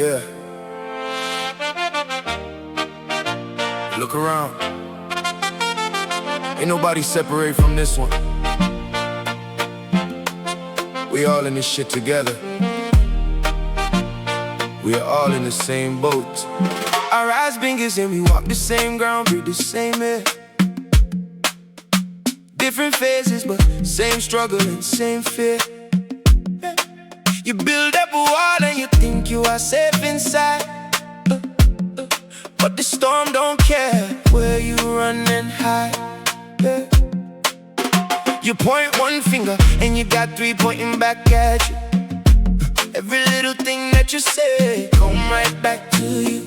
Yeah. Look around. Ain't nobody separate from this one. We all in this shit together. We are all in the same boat. Our eyes bingers and we walk the same ground, breathe the same air. Different phases, but same struggle and same fear. You build up a wall and you think you are safe inside, but the storm don't care where you run and hide. You point one finger and you got three pointing back at you. Every little thing that you say come right back to you.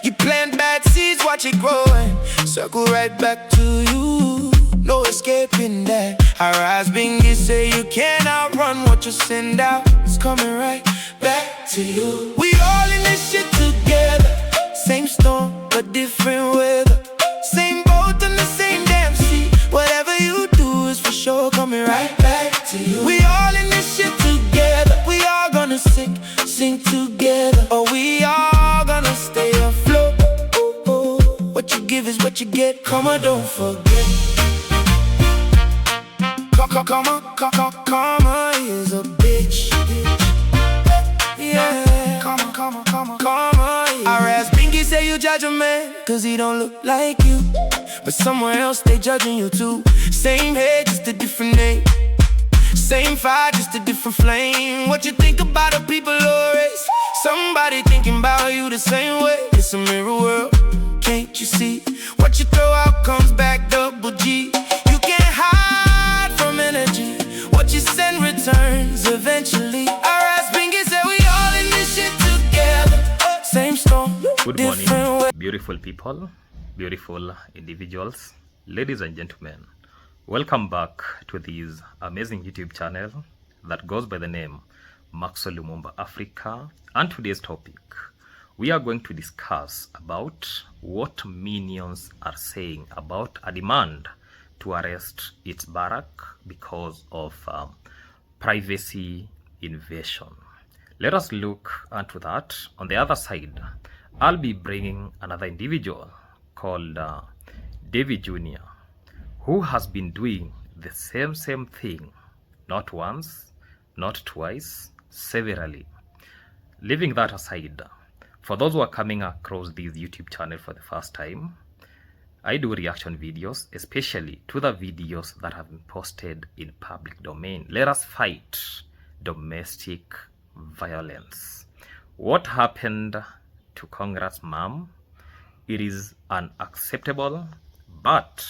You plant bad seeds, watch it grow and circle right back to you. No escaping that. Our eyes bingers say you can't outrun what you send out. It's coming right back to you. We all in this shit together. Same storm, but different weather. Same boat in the same damn sea. Whatever you do is for sure coming right back to you. We all in this shit together. We all gonna sink together. Or we all gonna stay afloat. What you give is what you get. Come on, don't forget. Karma is a bitch. Yeah. Karma. Our ass bingy say you judge a man cause he don't look like you, but somewhere else they judging you too. Same head, just a different name. Same fire, just a different flame. What you think about the people or race? Somebody thinking about you the same way. It's a mirror world, can't you see? What you throw out comes back double G. You can't hide from energy. What you send returns eventually. Our ass fingers say we all in this shit together. Same storm, good morning, way. Beautiful people, beautiful individuals, ladies and gentlemen. Welcome back to this amazing YouTube channel that goes by the name Maxwell Lumumba Africa. And today's topic, we are going to discuss about what minions are saying about a demand to arrest its barrack because of privacy invasion. Let us look into that. On the other side, I'll be bringing another individual called DavyJnr, who has been doing the same thing, not once, not twice, severally. Leaving that aside, for those who are coming across this YouTube channel for the first time, I do reaction videos, especially to the videos that have been posted in public domain. Let us fight domestic violence. What happened to Congress mom? It is unacceptable, but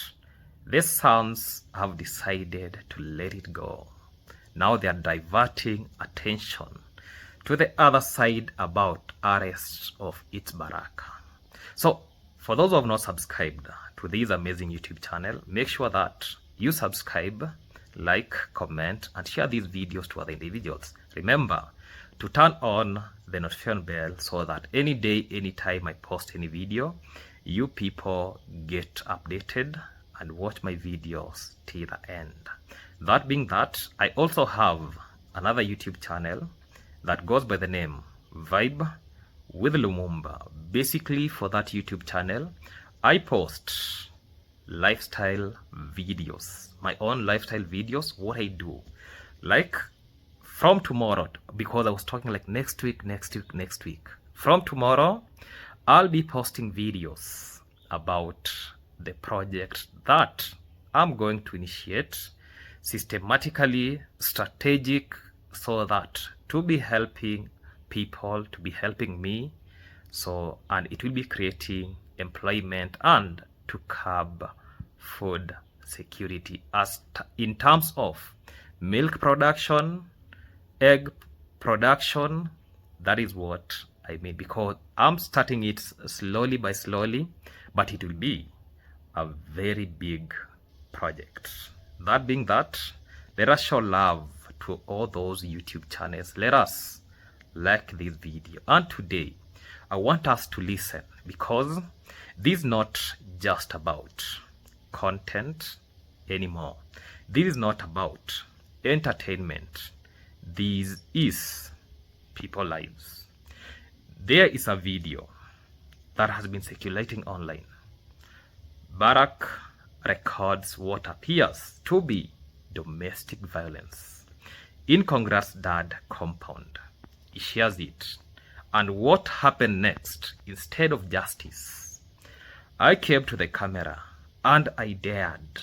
the sons have decided to let it go. Now they are diverting attention to the other side about arrest of its barrack. So for those who have not subscribed to this amazing YouTube channel, make sure that you subscribe, like, comment, and share these videos to other individuals. Remember to turn on the notification bell so that any day, anytime I post any video, you people get updated and watch my videos till the end. That being that, I also have another YouTube channel that goes by the name Vibe with Lumumba. Basically, for that YouTube channel, I post lifestyle videos, my own lifestyle videos, what I do. Like from tomorrow, because I was talking like next week. From tomorrow, I'll be posting videos about the project that I'm going to initiate systematically, strategic, so that to be helping people, to be helping me, so, and it will be creating employment and to curb food security as in terms of milk production, egg production. That is what I mean, because I'm starting it slowly by slowly, but it will be a very big project. That being that, let us show love to all those YouTube channels. Let us like this video. And today, I want us to listen, because this is not just about content anymore. This is not about entertainment. This is people's lives. There is a video that has been circulating online. Barack records what appears to be domestic violence in Congress' dad compound. He shares it. And what happened next instead of justice? I came to the camera and I dared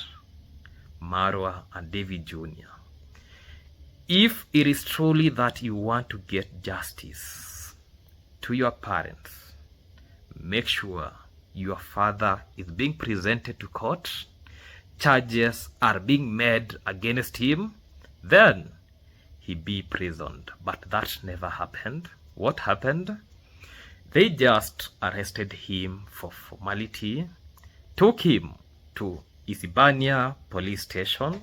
Marwa and DavyJnr. If it is truly that you want to get justice to your parents, make sure your father is being presented to court, charges are being made against him, then he be imprisoned. But that never happened. What happened? They just arrested him for formality, took him to Isibania police station,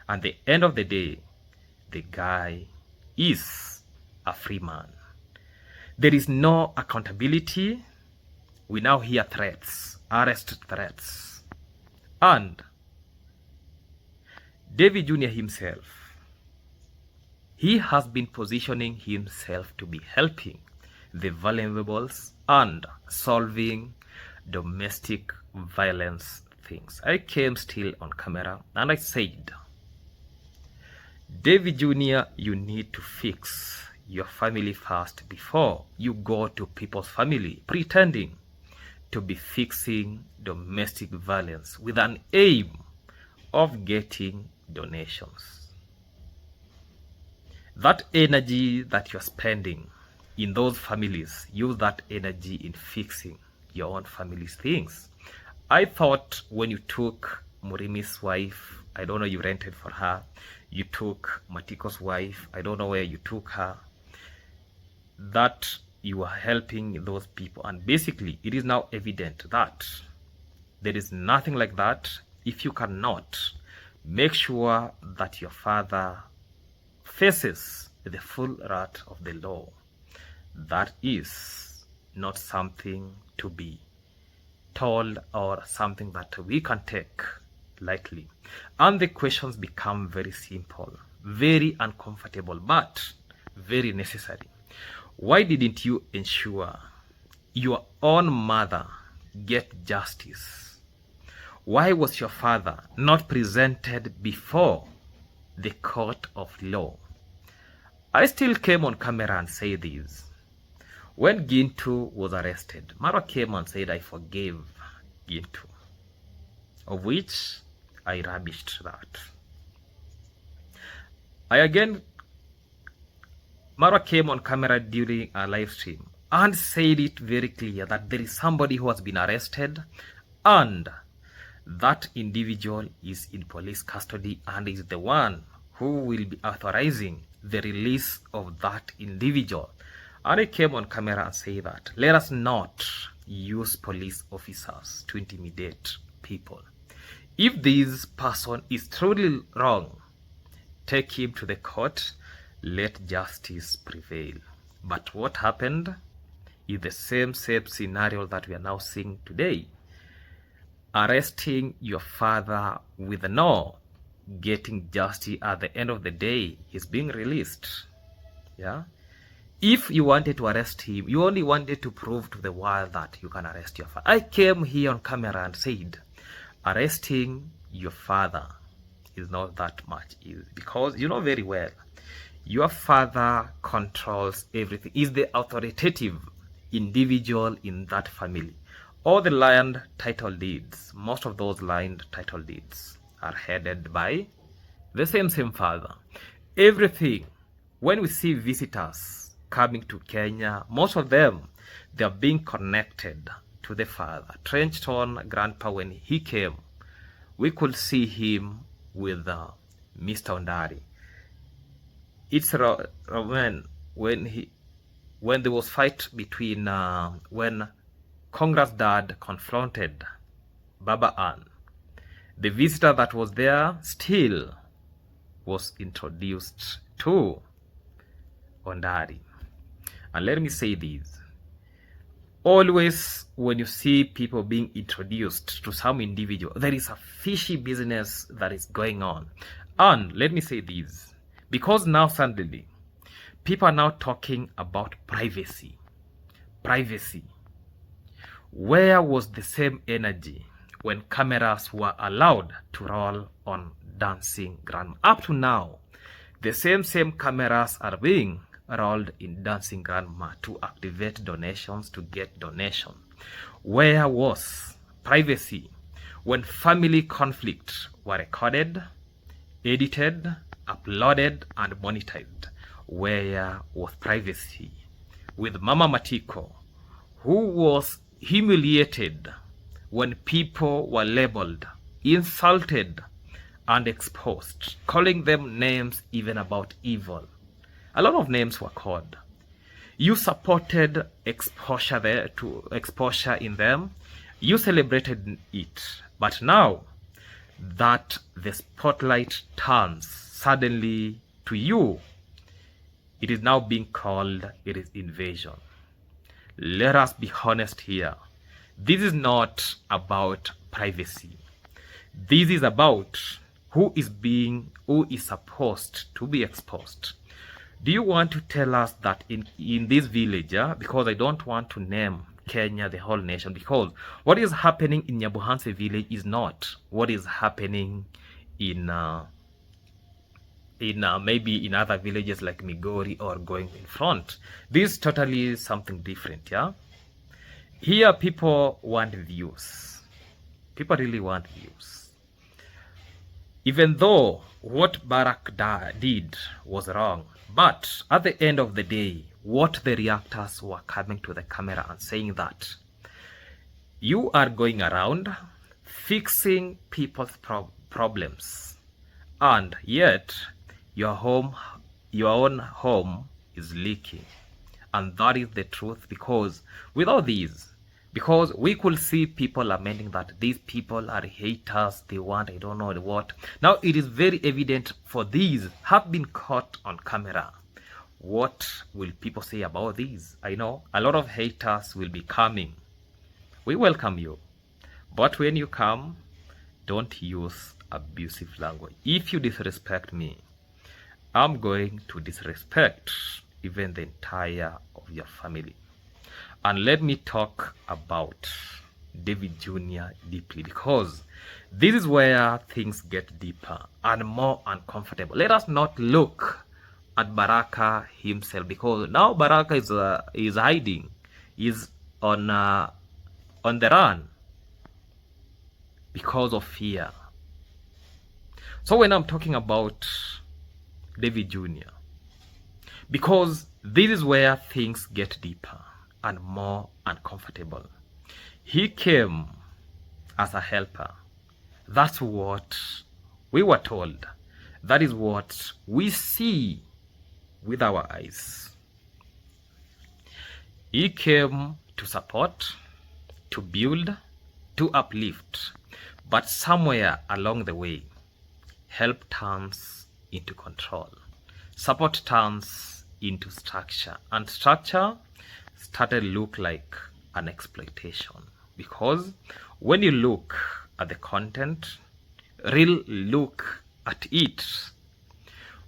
and at the end of the day, the guy is a free man. There is no accountability. We now hear threats, arrest threats. And DavyJnr himself, he has been positioning himself to be helping the vulnerables and solving domestic violence things. I came still on camera and I said, DavyJnr, you need to fix your family first before you go to people's family pretending to be fixing domestic violence with an aim of getting donations. That energy that you're spending in those families, use that energy in fixing your own family's things. I thought when you took Murimi's wife, I don't know, you rented for her, you took Matiko's wife, I don't know where you took her, that you are helping those people. And basically, it is now evident that there is nothing like that. If you cannot make sure that your father faces the full wrath of the law, that is not something to be told or something that we can take lightly. And the questions become very simple, very uncomfortable, but very necessary. Why didn't you ensure your own mother get justice? Why was your father not presented before the court of law? I still came on camera and say this. When Gintu was arrested, Marwa came and said, I forgave Gintu, of which I rubbished that. Marwa came on camera during a live stream and said it very clear that there is somebody who has been arrested and that individual is in police custody and is the one who will be authorizing the release of that individual. And I came on camera and say that let us not use police officers to intimidate people. If this person is truly wrong, take him to the court, let justice prevail. But what happened is the same scenario that we are now seeing today. Arresting your father with no getting justice. At the end of the day, he's being released. Yeah. If you wanted to arrest him, you only wanted to prove to the world that you can arrest your father. I came here on camera and said, arresting your father is not that much easy, because you know very well, your father controls everything. He's the authoritative individual in that family. All the land title deeds, most of those land title deeds are headed by the same father. Everything, when we see visitors coming to Kenya, most of them, they are being connected to the father. Trenchton grandpa, when he came, we could see him with Mr. Ondari. It's when there was fight between when Congress dad confronted Baba Ann, the visitor that was there still was introduced to Ondari. And let me say this, always when you see people being introduced to some individual, there is a fishy business that is going on. And let me say this, because now suddenly People are now talking about privacy. Privacy. Where was the same energy when cameras were allowed to roll on Dancing Grandma? Up to now, the same cameras are being rolled in Dancing Grandma to activate donations, to get donation. Where was privacy when family conflict were recorded, edited, uploaded, and monetized? Where was privacy with Mama Matiko, who was humiliated when people were labeled, insulted, and exposed, calling them names even about evil? A lot of names were called. You supported exposure in them. You celebrated it. But now that the spotlight turns suddenly to you, it is now being called, it is invasion. Let us be honest here. This is not about privacy. This is about who is supposed to be exposed. Do you want to tell us that in this village, because I don't want to name Kenya, the whole nation, because what is happening in Nyabuhanse village is not what is happening in maybe in other villages like Migori or going in front. This is totally something different, yeah? Here people want views. People really want views. Even though what Barack did was wrong, but at the end of the day, what the reactors were coming to the camera and saying that you are going around fixing people's problems, and yet your own home is leaking. And that is the truth, because without these, because we could see people lamenting that these people are haters, they want I don't know what. Now it is very evident, for these have been caught on camera. What will people say about these? I know a lot of haters will be coming. We welcome you, but when you come, don't use abusive language. If you disrespect me, I'm going to disrespect even the entire of your family. And let me talk about DavyJnr deeply, because this is where things get deeper and more uncomfortable. Let us not look at Baraka himself, because now Baraka is hiding, is on the run because of fear. So when I'm talking about DavyJnr, because this is where things get deeper and more uncomfortable. He came as a helper. That's what we were told. That is what we see with our eyes. He came to support, to build, to uplift. But somewhere along the way, help turns into control. Support turns into structure. And structure started look like an exploitation. Because when you look at the content, real look at it,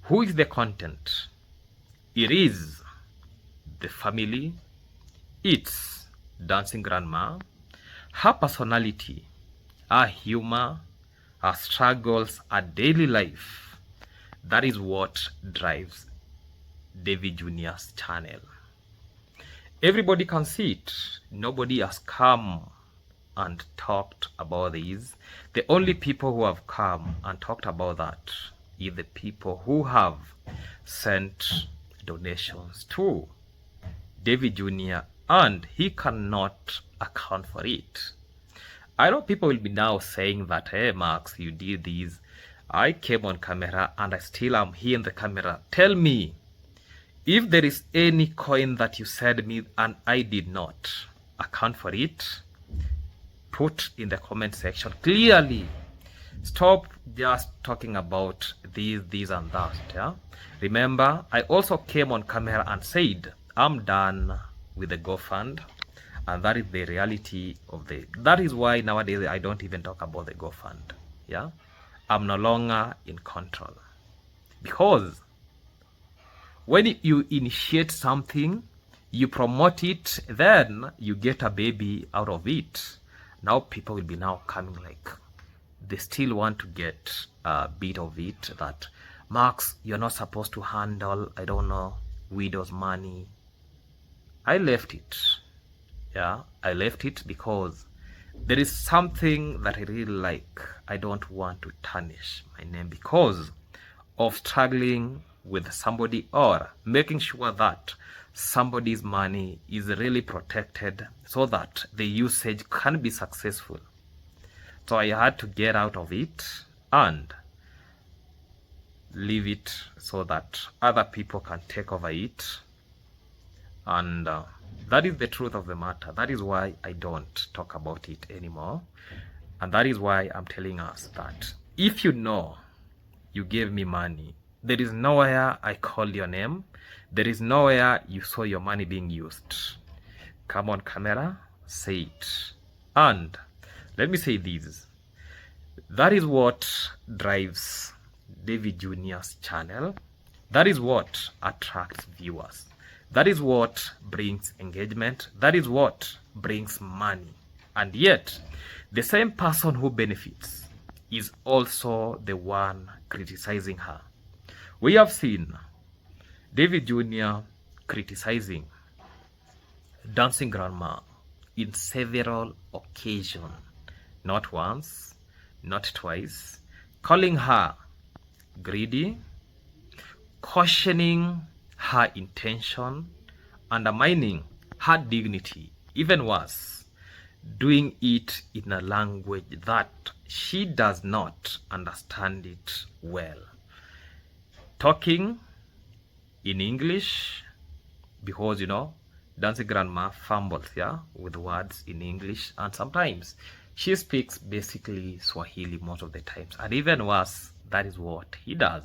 who is the content? It is the family, it's Dancing Grandma, her personality, her humor, her struggles, her daily life. That is what drives DavyJnr's channel. Everybody can see it. Nobody has come and talked about this. The only people who have come and talked about that is the people who have sent donations to DavyJnr, and he cannot account for it. I know people will be now saying that, hey Max, you did this. I came on camera and I still am here in the camera. Tell me, if there is any coin that you said me and I did not account for it, put in the comment section clearly. Stop just talking about this and that. Yeah? Remember, I also came on camera and said, I'm done with the GoFund. And that is the reality of that is why nowadays I don't even talk about the GoFund. Yeah? I'm no longer in control. Because When you initiate something, you promote it, then you get a baby out of it. Now people will be now coming like, they still want to get a bit of it, that Max, you're not supposed to handle, I don't know, widow's money. I left it. Yeah, I left it because there is something that I really like. I don't want to tarnish my name because of struggling with somebody or making sure that somebody's money is really protected so that the usage can be successful. So I had to get out of it and leave it so that other people can take over it. And that is the truth of the matter. That is why I don't talk about it anymore. And that is why I'm telling us that if you know you gave me money, there is nowhere I called your name. There is nowhere you saw your money being used. Come on camera, say it. And let me say this. That is what drives DavyJnr's channel. That is what attracts viewers. That is what brings engagement. That is what brings money. And yet, the same person who benefits is also the one criticizing her. We have seen DavyJnr criticizing Dancing Grandma in several occasions, not once, not twice, calling her greedy, cautioning her intention, undermining her dignity, even worse, doing it in a language that she does not understand it well. Talking in English, because, you know, Dancing Grandma fumbles, yeah, with words in English, and sometimes she speaks basically Swahili most of the times. And even worse, that is what he does.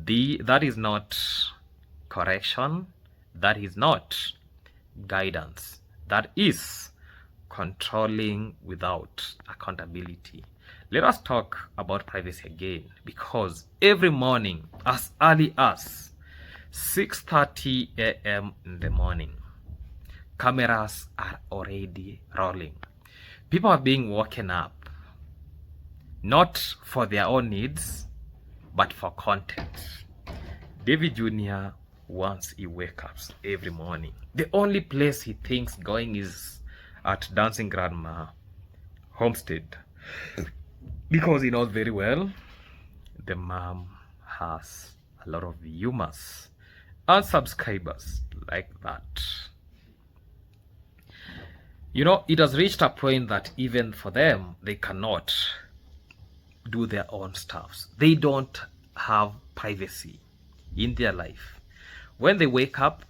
That is not correction. That is not guidance. That is controlling without accountability. Let us talk about privacy again, because every morning, as early as 6:30 a.m. in the morning, cameras are already rolling. People are being woken up, not for their own needs, but for content. DavyJnr, once he wakes up every morning, the only place he thinks going is at Dancing Grandma homestead, because he knows very well the mom has a lot of viewers and subscribers like that. You know, it has reached a point that even for them, they cannot do their own stuffs. They don't have privacy in their life. When they wake up,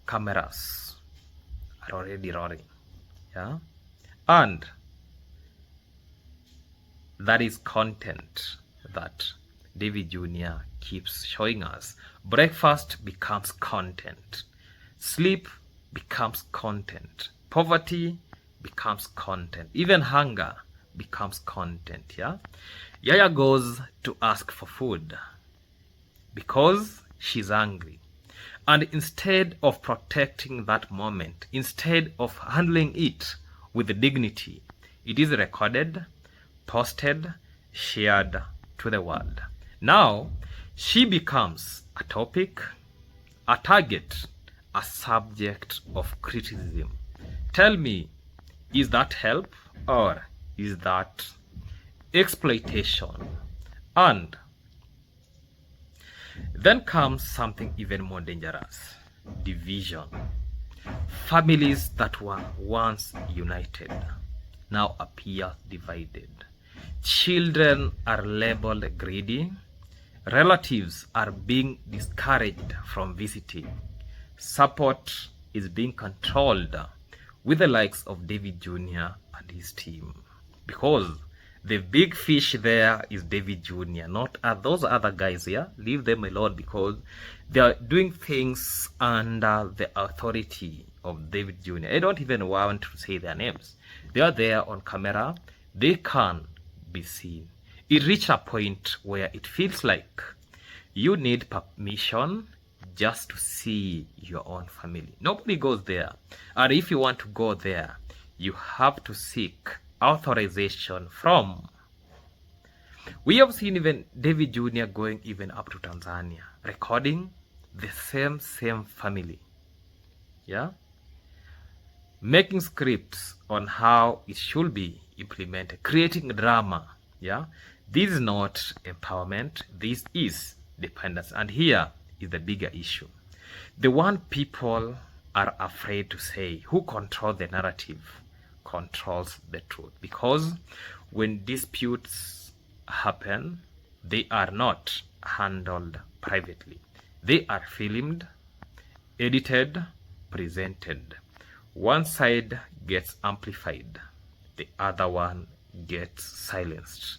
cameras are already rolling. Yeah, and that is content that DavyJnr keeps showing us. Breakfast becomes content. Sleep becomes content. Poverty becomes content. Even hunger becomes content. Yeah, Yaya goes to ask for food because she's hungry. And instead of protecting that moment, instead of handling it with dignity, it is recorded, posted, shared to the world. Now, she becomes a topic, a target, a subject of criticism. Tell me, is that help or is that exploitation? And then comes something even more dangerous: division. Families that were once united now appear divided. Children are labeled greedy. Relatives are being discouraged from visiting. Support is being controlled with the likes of DavyJnr and his team, because the big fish there is DavyJnr, not those other guys here. Leave them alone, because they are doing things under the authority of DavyJnr. I don't even want to say their names. They are there on camera. They can be seen. It reached a point where it feels like you need permission just to see your own family. Nobody goes there. And if you want to go there, you have to seek authorization from. We have seen even DavyJnr going even up to Tanzania, recording the same family. Yeah? Making scripts on how it should be implemented, creating drama. Yeah? This is not empowerment, this is dependence. And here is the bigger issue. The one people are afraid to say, who controls the narrative, controls the truth. Because when disputes happen, they are not handled privately. They are filmed, edited, presented. One side gets amplified, the other one gets silenced.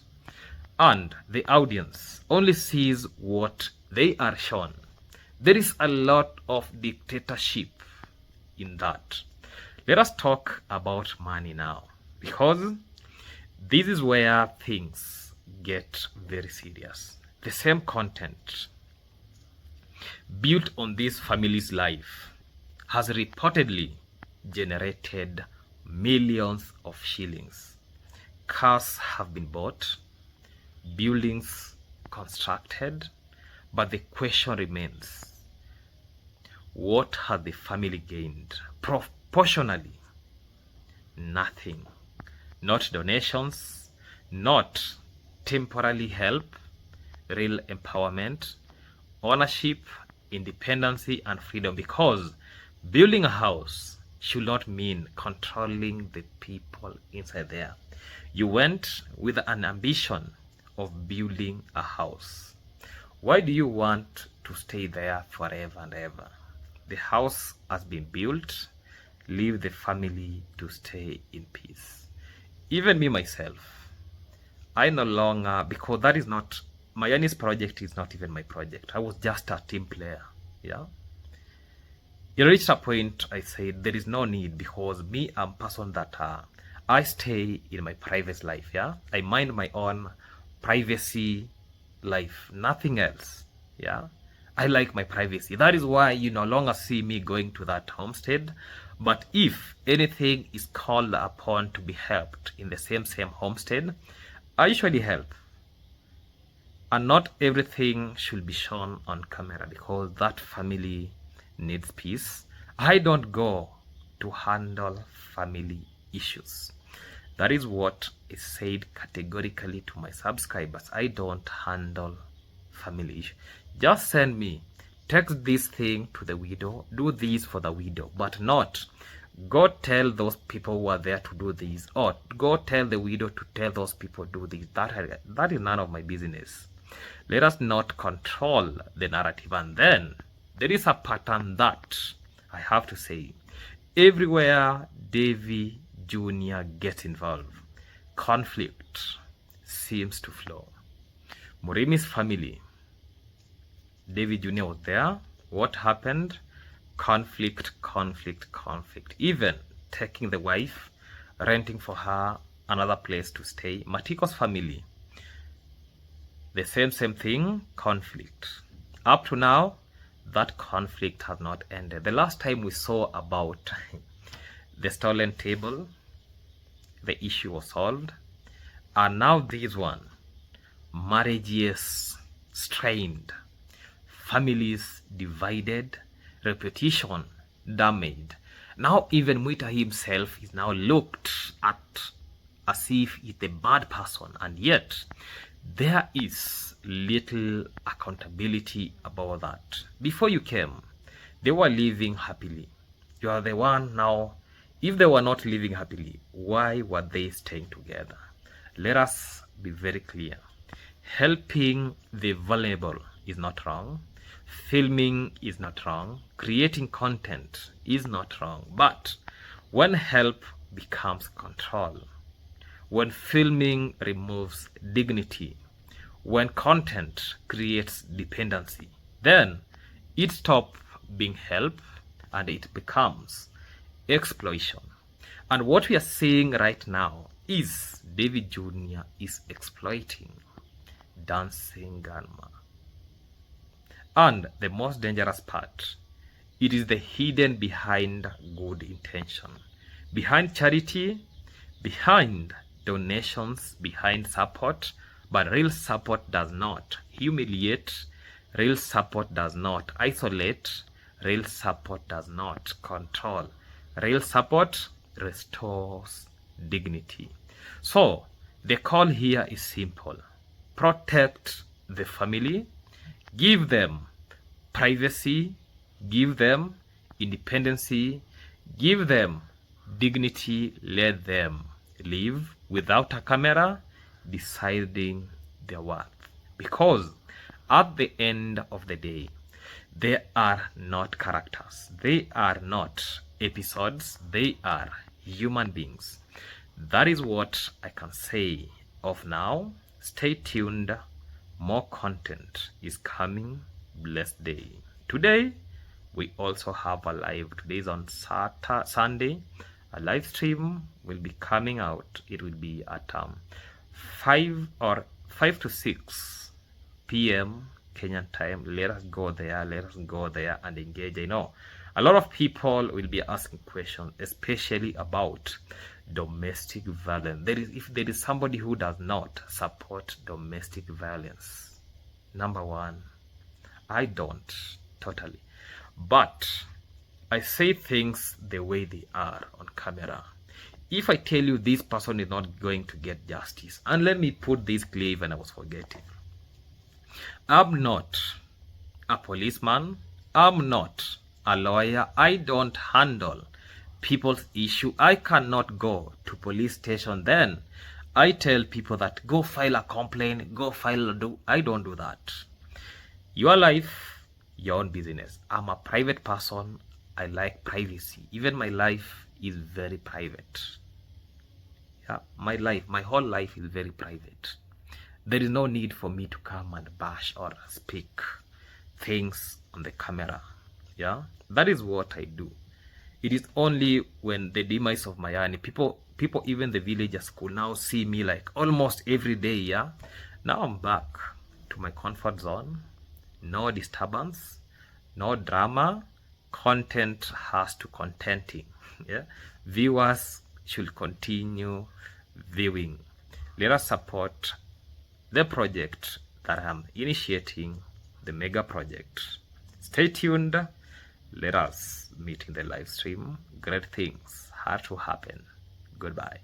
And the audience only sees what they are shown. There is a lot of dictatorship in that. Let us talk about money now, because this is where things get very serious. The same content built on this family's life has reportedly generated millions of shillings. Cars have been bought, buildings constructed, but the question remains, what has the family gained? Proportionally, nothing. Not donations, not temporary help, real empowerment, ownership, independency, and freedom. Because building a house should not mean controlling the people inside there. You went with an ambition of building a house. Why do you want to stay there forever and ever? The house has been built. Leave the family to stay in peace. Even me myself, I no longer, because that is not, Mayani's project is not even my project. I was just a team player. Yeah. It reached a point I said there is no need, because me, I'm a person that I stay in my private life. Yeah. I mind my own privacy life, nothing else. Yeah. I like my privacy. That is why you no longer see me going to that homestead. But if anything is called upon to be helped in the same homestead, I usually help. And not everything should be shown on camera, because that family needs peace. I don't go to handle family issues. That is what is said categorically to my subscribers. I don't handle family issues. Just send me, text this thing to the widow, do this for the widow, but not go tell those people who are there to do this, or go tell the widow to tell those people do this. That is none of my business. Let us not control the narrative. And then there is a pattern that I have to say, everywhere DavyJnr gets involved, conflict seems to flow. Murimi's family, DavyJnr was there. What happened? Conflict. Even taking the wife, renting for her another place to stay. Matiko's family, the same thing, conflict. Up to now, that conflict has not ended. The last time we saw about the stolen table, the issue was solved. And now this one, marriages strained, families divided, reputation damaged. Now even Mwita himself is now looked at as if he's the bad person, and yet there is little accountability about that. Before you came, they were living happily. You are the one now. If they were not living happily, why were they staying together? Let us be very clear. Helping the vulnerable is not wrong. Filming is not wrong. Creating content is not wrong. But when help becomes control, when filming removes dignity, when content creates dependency, then it stops being help and it becomes exploitation. And what we are seeing right now is DavyJnr is exploiting dancing grandma. And the most dangerous part, it is the hidden behind good intention, behind charity, behind donations, behind support. But real support does not humiliate, real support does not isolate, real support does not control. Real support restores dignity. So the call here is simple: protect the family, give them privacy, give them independency, give them dignity, let them live without a camera deciding their worth. Because at the end of the day, they are not characters, they are not episodes, they are human beings. That is what I can say of now. Stay tuned, more content is coming. Blessed day. Today we also have a live. Today is on Sunday. A live stream will be coming out. It will be at 5 to 6 p.m. Kenyan time. Let us go there. Let us go there and engage. I know a lot of people will be asking questions, especially about domestic violence. If there is somebody who does not support domestic violence, number one, I don't totally, but I say things the way they are on camera. If I tell you this person is not going to get justice, and let me put this clear when I was forgetting, I'm not a policeman, I'm not a lawyer, I don't handle people's issue. I cannot go to police station then I tell people that go file a complaint, go file I don't do that. Your life, your own business. I'm a private person. I like privacy. Even my life is very private. Yeah, my whole life is very private. There is no need for me to come and bash or speak things on the camera. Yeah, that is what I do. It is only when the demise of Mayani, people, even the villagers could now see me like almost every day. Yeah, now I'm back to my comfort zone. No disturbance, no drama. Content has to contenting. Yeah, viewers should continue viewing. Let us support the project that I'm initiating, the mega project. Stay tuned. Let us meet in the live stream. Great things have to happen. Goodbye.